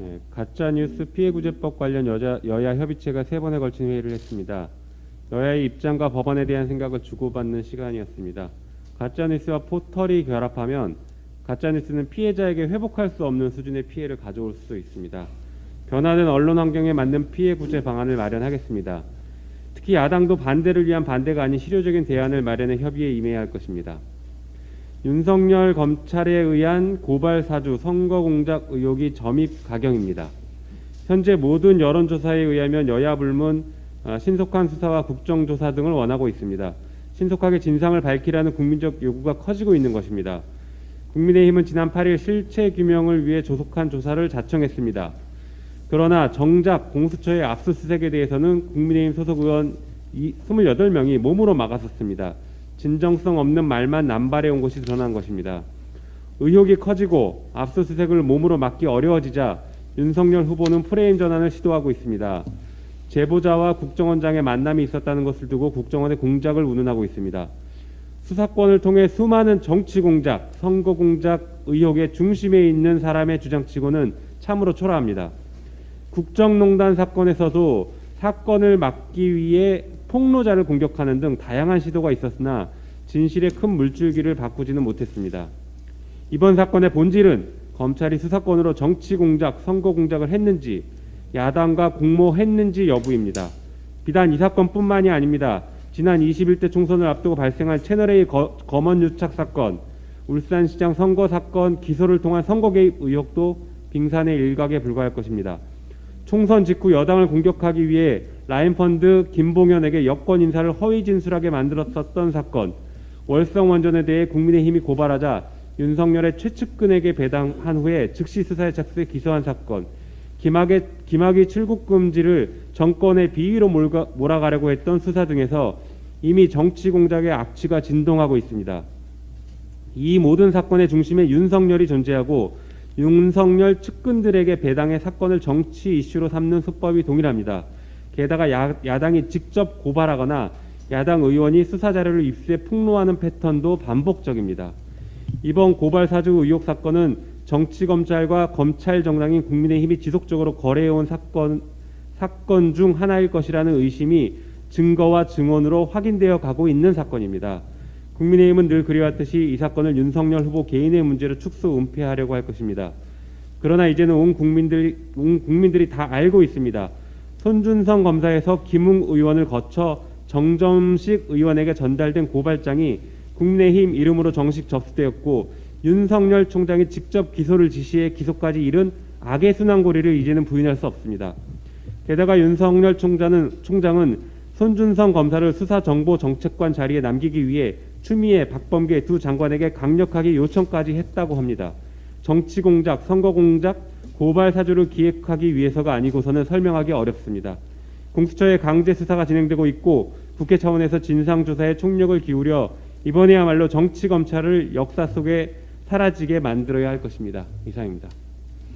네, 가짜뉴스 피해구제법 관련 여야 협의체가 3번에 걸친 회의를 했습니다. 여야의 입장과 법안에 대한 생각을 주고받는 시간이었습니다. 가짜뉴스와 포털이 결합하면 가짜뉴스는 피해자에게 회복할 수 없는 수준의 피해를 가져올 수도 있습니다. 변화된 언론 환경에 맞는 피해구제 방안을 마련하겠습니다. 특히 야당도 반대를 위한 반대가 아닌 실효적인 대안을 마련해 협의에 임해야 할 것입니다. 윤석열 검찰에 의한 고발 사주 선거 공작 의혹이 점입 가경입니다. 현재 모든 여론조사에 의하면 여야 불문 신속한 수사와 국정조사 등을 원하고 있습니다. 신속하게 진상을 밝히라는 국민적 요구가 커지고 있는 것입니다. 국민의힘은 지난 8일 실체 규명을 위해 조속한 조사를 자청했습니다. 그러나 정작 공수처의 압수수색에 대해서는 국민의힘 소속 의원 28명이 몸으로 막았었습니다. 진정성 없는 말만 남발해온 것이 드러난 것입니다. 의혹이 커지고 압수수색을 몸으로 막기 어려워지자 윤석열 후보는 프레임 전환을 시도하고 있습니다. 제보자와 국정원장의 만남이 있었다는 것을 두고 국정원의 공작을 운운하고 있습니다. 수사권을 통해 수많은 정치 공작, 선거 공작 의혹의 중심에 있는 사람의 주장치고는 참으로 초라합니다. 국정농단 사건에서도 사건을 막기 위해 폭로자를 공격하는 등 다양한 시도가 있었으나 진실의 큰 물줄기를 바꾸지는 못했습니다. 이번 사건의 본질은 검찰이 수사권으로 정치 공작, 선거 공작을 했는지 야당과 공모했는지 여부입니다. 비단 이 사건뿐만이 아닙니다. 지난 21대 총선을 앞두고 발생한 채널A 검언 유착 사건, 울산시장 선거 사건 기소를 통한 선거 개입 의혹도 빙산의 일각에 불과할 것입니다. 총선 직후 여당을 공격하기 위해 라인펀드 김봉현에게 여권 인사를 허위 진술하게 만들었었던 사건, 월성원전에 대해 국민의힘이 고발하자 윤석열의 최측근에게 배당한 후에 즉시 수사에 착수해 기소한 사건, 김학의 출국 금지를 정권의 비위로 몰아가려고 했던 수사 등에서 이미 정치 공작의 악취가 진동하고 있습니다. 이 모든 사건의 중심에 윤석열이 존재하고 윤석열 측근들에게 배당해 사건을 정치 이슈로 삼는 수법이 동일합니다. 게다가 야당이 직접 고발하거나 야당 의원이 수사 자료를 입수해 폭로하는 패턴도 반복적입니다. 이번 고발 사주 의혹 사건은 정치검찰과 검찰 정당인 국민의힘이 지속적으로 거래해온 사건 중 하나일 것이라는 의심이 증거와 증언으로 확인되어 가고 있는 사건입니다. 국민의힘은 늘 그래왔듯이 이 사건을 윤석열 후보 개인의 문제로 축소 은폐하려고 할 것입니다. 그러나 이제는 온 국민들이 다 알고 있습니다. 손준성 검사에서 김웅 의원을 거쳐 정점식 의원에게 전달된 고발장이 국민의힘 이름으로 정식 접수되었고 윤석열 총장이 직접 기소를 지시해 기소까지 이른 악의 순환고리를 이제는 부인할 수 없습니다. 게다가 윤석열 총장은 손준성 검사를 수사정보정책관 자리에 남기기 위해 추미애, 박범계 두 장관에게 강력하게 요청까지 했다고 합니다. 정치공작, 선거공작, 고발 사주를 기획하기 위해서가 아니고서는 설명하기 어렵습니다. 공수처의 강제 수사가 진행되고 있고 국회 차원에서 진상조사에 총력을 기울여 이번에야말로 정치검찰을 역사 속에 사라지게 만들어야 할 것입니다. 이상입니다.